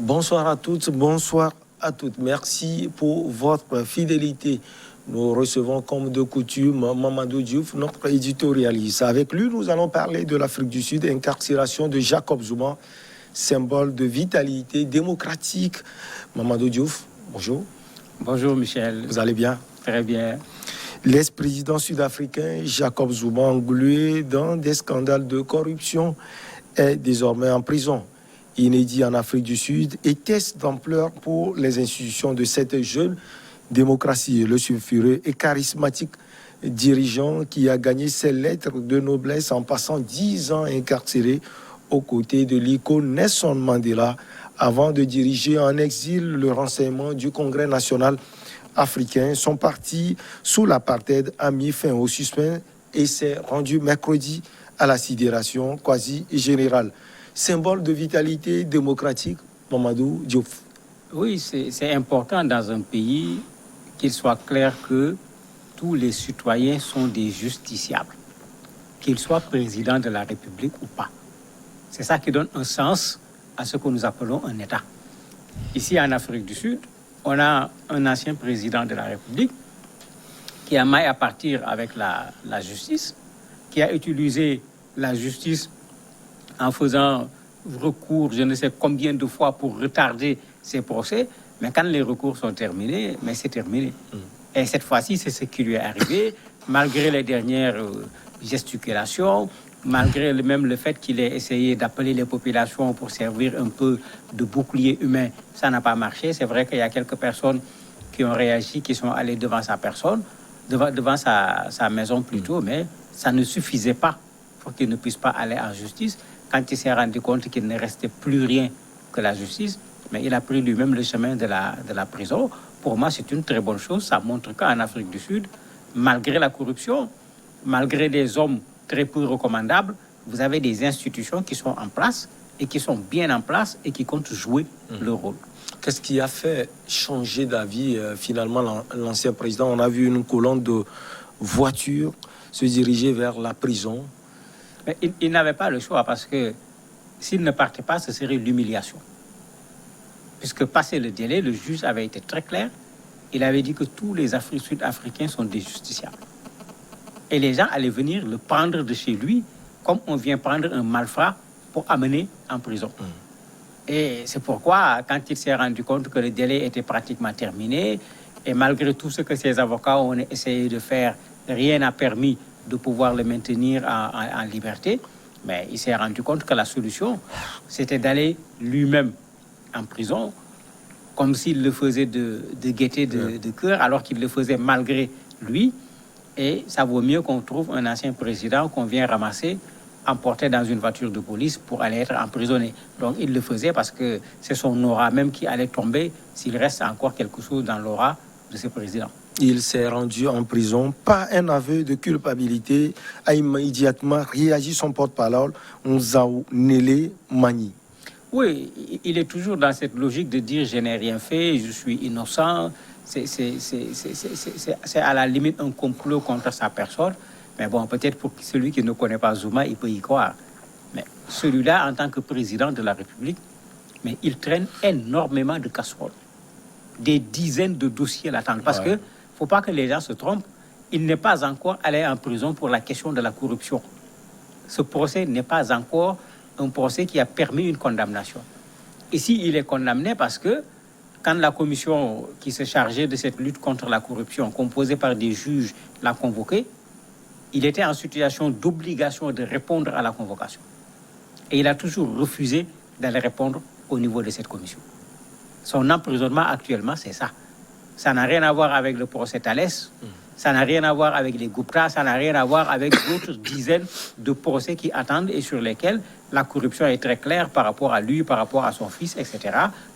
Bonsoir à toutes, bonsoir à toutes. Merci pour votre fidélité. Nous recevons comme de coutume Mamadou Diouf, notre éditorialiste. Avec lui, nous allons parler de l'Afrique du Sud, incarcération de Jacob Zuma, symbole de vitalité démocratique. Mamadou Diouf, bonjour. Bonjour Michel. Vous allez bien? Très bien. L'ex-président sud-africain Jacob Zuma, englué dans des scandales de corruption, est désormais en prison. Inédit en Afrique du Sud et test d'ampleur pour les institutions de cette jeune démocratie. Le sulfureux et charismatique dirigeant qui a gagné ses lettres de noblesse en passant 10 ans incarcéré aux côtés de l'icône Nelson Mandela avant de diriger en exil le renseignement du Congrès national africain. Son parti sous l'apartheid a mis fin au suspens et s'est rendu mercredi à la sidération quasi générale. Symbole de vitalité démocratique, Mamadou Diouf. Oui, c'est important dans un pays qu'il soit clair que tous les citoyens sont des justiciables, qu'ils soient président de la République ou pas. C'est ça qui donne un sens à ce que nous appelons un État. Ici, en Afrique du Sud, on a un ancien président de la République qui a maille à partir avec la justice, qui a utilisé la justice en faisant recours, je ne sais combien de fois pour retarder ses procès, mais quand les recours sont terminés, mais c'est terminé. Et cette fois-ci, c'est ce qui lui est arrivé, malgré les dernières gesticulations, malgré même le fait qu'il ait essayé d'appeler les populations pour servir un peu de bouclier humain, ça n'a pas marché. C'est vrai qu'il y a quelques personnes qui ont réagi, qui sont allées devant sa personne, devant sa maison plutôt, mais ça ne suffisait pas pour qu'il ne puisse pas aller en justice. Quand il s'est rendu compte qu'il ne restait plus rien que la justice, mais il a pris lui-même le chemin de la prison. Pour moi, c'est une très bonne chose. Ça montre qu'en Afrique du Sud, malgré la corruption, malgré des hommes très peu recommandables, vous avez des institutions qui sont en place et qui sont bien en place et qui comptent jouer leur rôle. Qu'est-ce qui a fait changer d'avis finalement l'ancien président? On a vu une colonne de voitures se diriger vers la prison. Mais il n'avait pas le choix parce que s'il ne partait pas, ce serait l'humiliation. Puisque passé le délai, le juge avait été très clair. Il avait dit que tous les Sud-Africains sont des justiciables. Et les gens allaient venir le prendre de chez lui comme on vient prendre un malfrat pour amener en prison. Et c'est pourquoi, quand il s'est rendu compte que le délai était pratiquement terminé, et malgré tout ce que ses avocats ont essayé de faire, rien n'a permis de pouvoir le maintenir en liberté, mais il s'est rendu compte que la solution, c'était d'aller lui-même en prison, comme s'il le faisait de gaieté de cœur, alors qu'il le faisait malgré lui. Et ça vaut mieux qu'on trouve un ancien président qu'on vient ramasser, emporté dans une voiture de police pour aller être emprisonné. Donc il le faisait parce que c'est son aura même qui allait tomber s'il reste encore quelque chose dans l'aura de ce président. Il s'est rendu en prison, pas un aveu de culpabilité, a immédiatement réagi son porte-parole, Nzao Nele Mani. Oui, il est toujours dans cette logique de dire je n'ai rien fait, je suis innocent. C'est à la limite un complot contre sa personne. Mais bon, peut-être pour celui qui ne connaît pas Zuma, il peut y croire. Mais celui-là, en tant que président de la République, mais il traîne énormément de casseroles. Des dizaines de dossiers l'attendent. Parce que faut pas que les gens se trompent. Il n'est pas encore allé en prison pour la question de la corruption. Ce procès n'est pas encore un procès qui a permis une condamnation. Ici, il est condamné parce que quand la commission qui se chargeait de cette lutte contre la corruption, composée par des juges, l'a convoqué, il était en situation d'obligation de répondre à la convocation. Et il a toujours refusé d'aller répondre au niveau de cette commission. Son emprisonnement actuellement, c'est ça. Ça n'a rien à voir avec le procès Thalès, ça n'a rien à voir avec les Gupta, ça n'a rien à voir avec d'autres dizaines de procès qui attendent et sur lesquels la corruption est très claire par rapport à lui, par rapport à son fils, etc.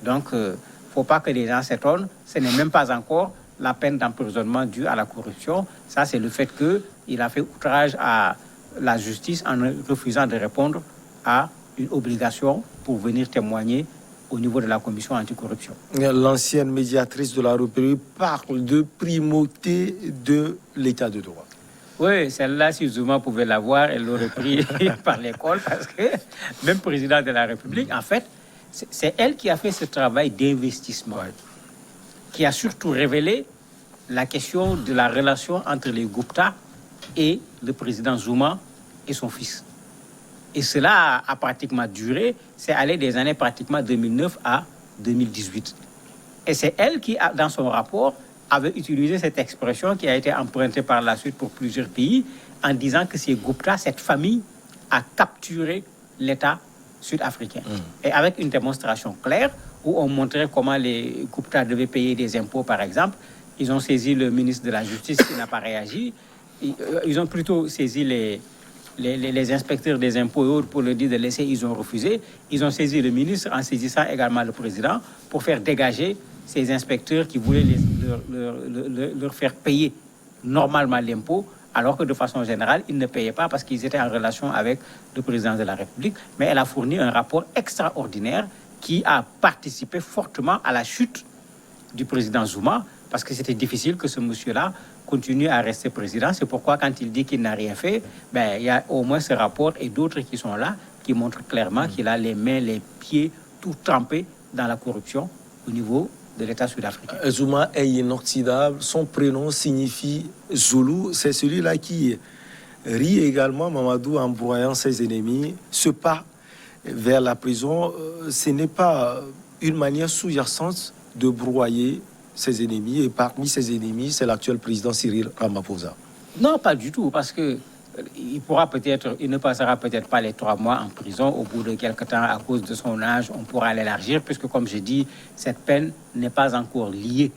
Donc, il ne faut pas que les gens s'étonnent. Ce n'est même pas encore la peine d'emprisonnement due à la corruption. Ça, c'est le fait qu'il a fait outrage à la justice en refusant de répondre à une obligation pour venir témoigner au niveau de la commission anticorruption. L'ancienne médiatrice de la République parle de primauté de l'état de droit. Oui, celle-là, si Zuma pouvait l'avoir, elle l'aurait pris par l'école parce que même président de la République, en fait, c'est elle qui a fait ce travail d'investissement, qui a surtout révélé la question de la relation entre les Gupta et le président Zuma et son fils. Et cela a pratiquement duré, c'est allé des années pratiquement 2009 à 2018. Et c'est elle qui, dans son rapport, avait utilisé cette expression qui a été empruntée par la suite pour plusieurs pays, en disant que ces Gupta, cette famille, a capturé l'État sud-africain. Et avec une démonstration claire, où on montrait comment les Gupta devaient payer des impôts, par exemple. Ils ont saisi le ministre de la Justice qui n'a pas réagi. Ils ont plutôt saisi les inspecteurs des impôts et autres pour leur dire de laisser, ils ont refusé. Ils ont saisi le ministre en saisissant également le président pour faire dégager ces inspecteurs qui voulaient leur faire payer normalement l'impôt, alors que de façon générale, ils ne payaient pas parce qu'ils étaient en relation avec le président de la République. Mais elle a fourni un rapport extraordinaire qui a participé fortement à la chute du président Zuma, parce que c'était difficile que ce monsieur-là continue à rester président. C'est pourquoi quand il dit qu'il n'a rien fait, ben, il y a au moins ce rapport et d'autres qui sont là, qui montrent clairement qu'il a les mains, les pieds, tout trempés dans la corruption au niveau de l'État sud-africain. Zuma est inoxydable. Son prénom signifie Zoulou. C'est celui-là qui rit également, Mamadou, en broyant ses ennemis. Ce pas vers la prison, ce n'est pas une manière sous-jacente de broyer ses ennemis. Et parmi ses ennemis, c'est l'actuel président Cyril Ramaphosa. Non, pas du tout, parce que il ne passera peut-être pas les 3 mois en prison. Au bout de quelques temps, à cause de son âge, on pourra l'élargir, puisque, comme je dis, cette peine n'est pas encore liée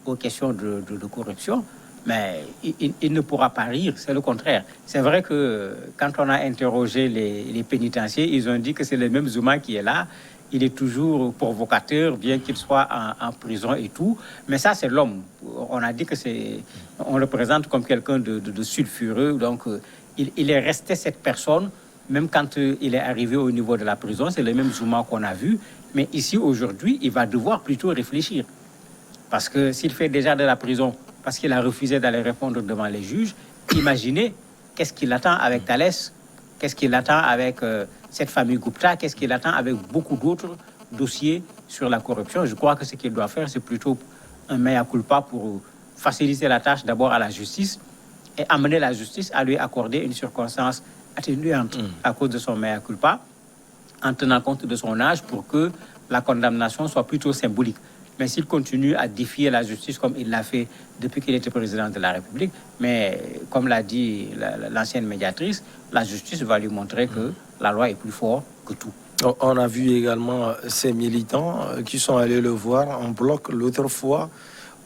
aux questions de corruption. Mais il ne pourra pas rire, c'est le contraire. C'est vrai que quand on a interrogé les pénitenciers, ils ont dit que c'est le même Zuma qui est là. Il est toujours provocateur, bien qu'il soit en prison et tout. Mais ça, c'est l'homme. On a dit que on le présente comme quelqu'un de sulfureux. Donc, il est resté cette personne, même quand il est arrivé au niveau de la prison. C'est le même Zuma qu'on a vu. Mais ici, aujourd'hui, il va devoir plutôt réfléchir. Parce que s'il fait déjà de la prison, parce qu'il a refusé d'aller répondre devant les juges, imaginez qu'est-ce qu'il attend avec Thalès, qu'est-ce qu'il attend avec cette famille Gupta, qu'est-ce qu'il attend avec beaucoup d'autres dossiers sur la corruption. Je crois que ce qu'il doit faire, c'est plutôt un mea culpa pour faciliter la tâche d'abord à la justice et amener la justice à lui accorder une circonstance atténuante à cause de son mea culpa, en tenant compte de son âge pour que la condamnation soit plutôt symbolique. Mais s'il continue à défier la justice comme il l'a fait depuis qu'il était président de la République, mais comme l'a dit l'ancienne médiatrice, la justice va lui montrer que la loi est plus forte que tout. On a vu également ces militants qui sont allés le voir en bloc l'autre fois,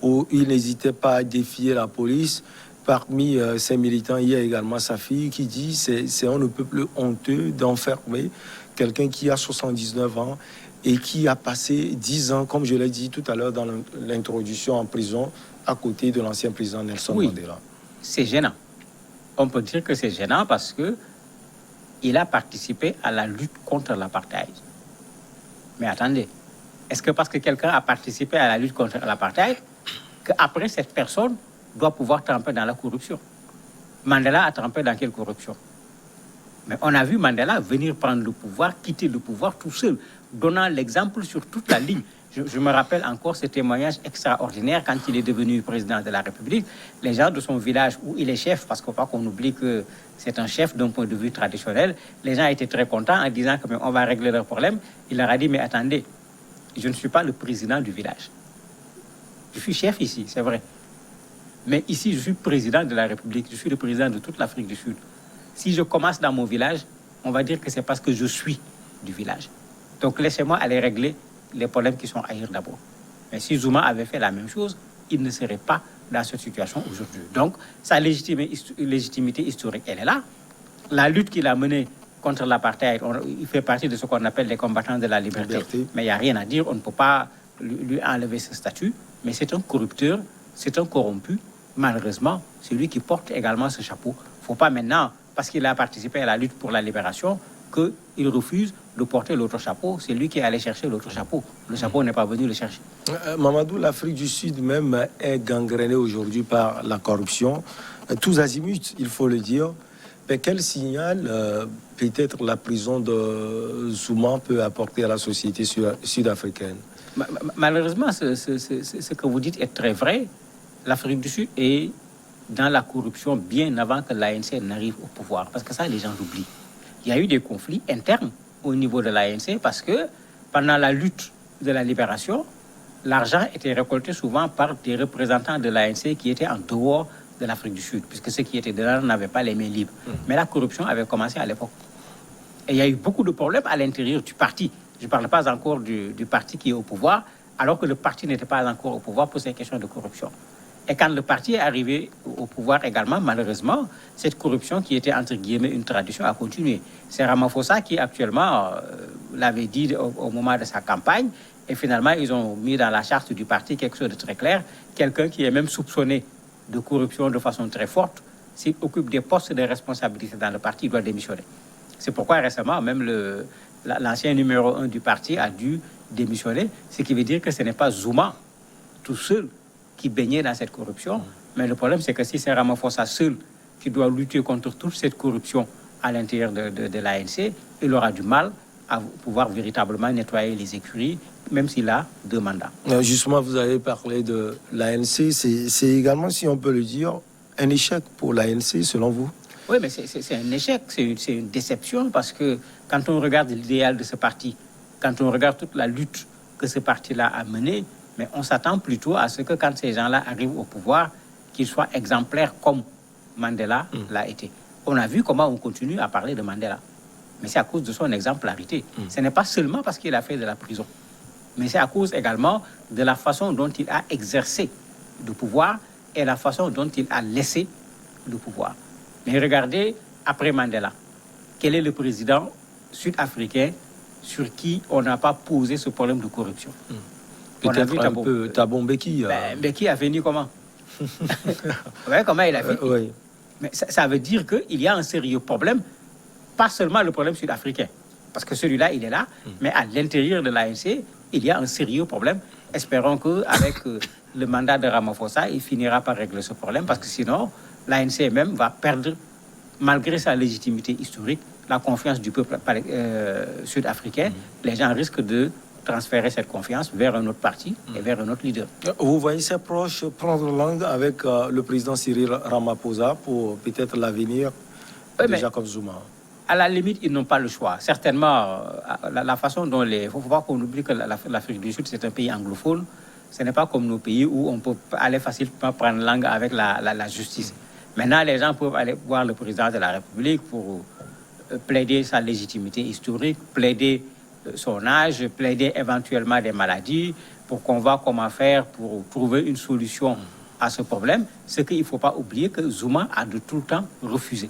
où il n'hésitait pas à défier la police. Parmi ces militants, il y a également sa fille qui dit c'est on ne peut plus honteux d'enfermer quelqu'un qui a 79 ans et qui a passé 10 ans, comme je l'ai dit tout à l'heure dans l'introduction, en prison à côté de l'ancien président Nelson Mandela. C'est gênant. On peut dire que c'est gênant parce que il a participé à la lutte contre l'apartheid. Mais attendez, est-ce que parce que quelqu'un a participé à la lutte contre l'apartheid, qu'après cette personne doit pouvoir tremper dans la corruption? Mandela a trempé dans quelle corruption? Mais on a vu Mandela venir prendre le pouvoir, quitter le pouvoir tout seul, donnant l'exemple sur toute la ligne. Je me rappelle encore ce témoignage extraordinaire quand il est devenu président de la République. Les gens de son village où il est chef, parce qu'il ne faut pas qu'on oublie que c'est un chef d'un point de vue traditionnel, les gens étaient très contents en disant que on va régler leurs problèmes. Il leur a dit, mais attendez, je ne suis pas le président du village. Je suis chef ici, c'est vrai. Mais ici, je suis président de la République. Je suis le président de toute l'Afrique du Sud. Si je commence dans mon village, on va dire que c'est parce que je suis du village. Donc laissez-moi aller régler les problèmes qui sont ailleurs d'abord. Mais si Zuma avait fait la même chose, il ne serait pas dans cette situation aujourd'hui. Donc sa légitimité historique, elle est là. La lutte qu'il a menée contre l'apartheid, il fait partie de ce qu'on appelle les combattants de la liberté. Mais il n'y a rien à dire, on ne peut pas lui enlever ce statut. Mais c'est un corrupteur, c'est un corrompu. Malheureusement, c'est lui qui porte également ce chapeau. Il ne faut pas maintenant, parce qu'il a participé à la lutte pour la libération, qu'il refuse de porter l'autre chapeau. C'est lui qui est allé chercher l'autre chapeau. Le chapeau n'est pas venu le chercher. Mamadou, l'Afrique du Sud même est gangrénée aujourd'hui par la corruption. Tous azimuts, il faut le dire. Mais quel signal peut-être la prison de Zuma peut apporter à la société sud-africaine? Malheureusement, ce que vous dites est très vrai. L'Afrique du Sud est dans la corruption bien avant que l'ANC n'arrive au pouvoir. Parce que ça, les gens l'oublient. Il y a eu des conflits internes au niveau de l'ANC parce que pendant la lutte de la libération, l'argent était récolté souvent par des représentants de l'ANC qui étaient en dehors de l'Afrique du Sud, puisque ceux qui étaient dedans n'avaient pas les mains libres. Mais la corruption avait commencé à l'époque. Et il y a eu beaucoup de problèmes à l'intérieur du parti. Je ne parle pas encore du parti qui est au pouvoir, alors que le parti n'était pas encore au pouvoir pour ces questions de corruption. Et quand le parti est arrivé au pouvoir également, malheureusement, cette corruption qui était entre guillemets une tradition a continué. C'est Ramaphosa qui actuellement l'avait dit au moment de sa campagne, et finalement ils ont mis dans la charte du parti quelque chose de très clair, quelqu'un qui est même soupçonné de corruption de façon très forte, s'il occupe des postes de responsabilité dans le parti, il doit démissionner. C'est pourquoi récemment, même l'ancien numéro 1 du parti a dû démissionner, ce qui veut dire que ce n'est pas Zuma tout seul qui baignait dans cette corruption. Mais le problème, c'est que si c'est Ramaphosa seul qui doit lutter contre toute cette corruption à l'intérieur de l'ANC, il aura du mal à pouvoir véritablement nettoyer les écuries, même s'il a 2 mandats. Justement, vous avez parlé de l'ANC. C'est également, si on peut le dire, un échec pour l'ANC, selon vous? Oui, mais c'est un échec, c'est une déception, parce que quand on regarde l'idéal de ce parti, quand on regarde toute la lutte que ce parti-là a menée, mais on s'attend plutôt à ce que quand ces gens-là arrivent au pouvoir, qu'ils soient exemplaires comme Mandela l'a été. On a vu comment on continue à parler de Mandela. Mais c'est à cause de son exemplarité. Ce n'est pas seulement parce qu'il a fait de la prison, mais c'est à cause également de la façon dont il a exercé le pouvoir et la façon dont il a laissé le pouvoir. Mais regardez, après Mandela, quel est le président sud-africain sur qui on n'a pas posé ce problème de corruption? Peut-être un peu Thabo Mbeki. Mbeki a fini comment? Vous voyez comment il a fini? Oui. Mais ça veut dire qu'il y a un sérieux problème, pas seulement le problème sud-africain, parce que celui-là, il est là, mais à l'intérieur de l'ANC, il y a un sérieux problème. Espérons qu'avec le mandat de Ramaphosa, il finira par régler ce problème, parce que sinon, l'ANC même va perdre, malgré sa légitimité historique, la confiance du peuple sud-africain. Les gens risquent de transférer cette confiance vers un autre parti et vers un autre leader. Vous voyez ses proches prendre langue avec le président Cyril Ramaphosa pour peut-être l'avenir de Jacob Zuma? À la limite, ils n'ont pas le choix. Certainement, la façon dont il ne faut pas qu'on oublie que l'Afrique du Sud, c'est un pays anglophone. Ce n'est pas comme nos pays où on peut aller facilement prendre langue avec la justice. Maintenant, les gens peuvent aller voir le président de la République pour plaider sa légitimité historique, plaider son âge, plaider éventuellement des maladies, pour qu'on voit comment faire pour trouver une solution à ce problème. Ce qu'il ne faut pas oublier que Zuma a de tout le temps refusé.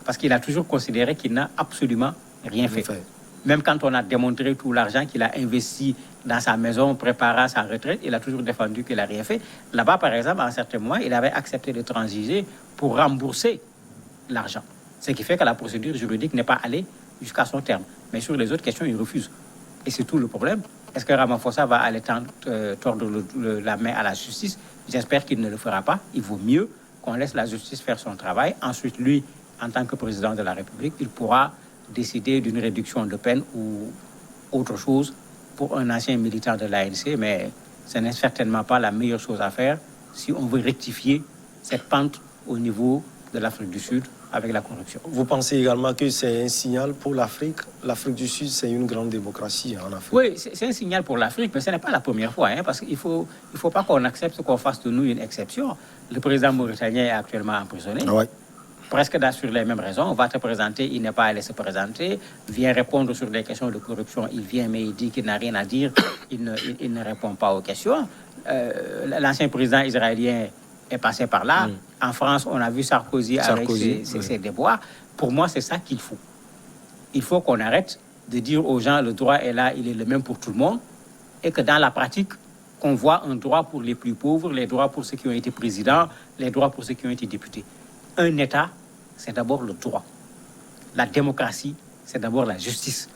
Parce qu'il a toujours considéré qu'il n'a absolument rien fait. Même quand on a démontré tout l'argent qu'il a investi dans sa maison, préparant sa retraite, il a toujours défendu qu'il n'a rien fait. Là-bas, par exemple, à un certain moment, il avait accepté de transiger pour rembourser l'argent. Ce qui fait que la procédure juridique n'est pas allée jusqu'à son terme. Mais sur les autres questions, il refuse. Et c'est tout le problème. Est-ce que Ramaphosa va aller tordre la main à la justice? J'espère qu'il ne le fera pas. Il vaut mieux qu'on laisse la justice faire son travail. Ensuite, lui, en tant que président de la République, il pourra décider d'une réduction de peine ou autre chose pour un ancien militant de l'ANC, mais ce n'est certainement pas la meilleure chose à faire si on veut rectifier cette pente au niveau de l'Afrique du Sud avec la corruption. Vous pensez également que c'est un signal pour l'Afrique? L'Afrique du Sud, c'est une grande démocratie en Afrique. Oui, c'est un signal pour l'Afrique, mais ce n'est pas la première fois, parce qu'il faut pas qu'on accepte qu'on fasse de nous une exception. Le président mauritanien est actuellement emprisonné. Oui. Presque sur les mêmes raisons. On va te présenter, il n'est pas allé se présenter, vient répondre sur des questions de corruption, il vient mais il dit qu'il n'a rien à dire, il ne répond pas aux questions. L'ancien président israélien est passé par là. En France, on a vu Sarkozy avec ses déboires. Pour moi, c'est ça qu'il faut. Il faut qu'on arrête de dire aux gens le droit est là, il est le même pour tout le monde, et que dans la pratique, qu'on voit un droit pour les plus pauvres, les droits pour ceux qui ont été présidents, les droits pour ceux qui ont été députés. Un État, c'est d'abord le droit. La démocratie, c'est d'abord la justice.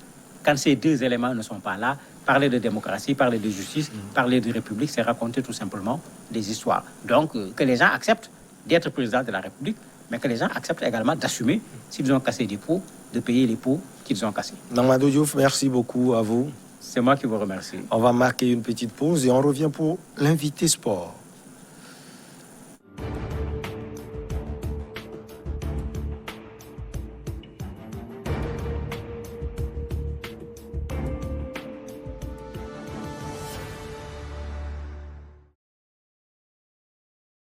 Quand ces deux éléments ne sont pas là, parler de démocratie, parler de justice, parler de république, c'est raconter tout simplement des histoires. Donc, que les gens acceptent d'être président de la République, mais que les gens acceptent également d'assumer, s'ils ont cassé des pots, de payer les pots qu'ils ont cassés. Mamadou Diouf, merci beaucoup à vous. C'est moi qui vous remercie. On va marquer une petite pause et on revient pour l'invité sport.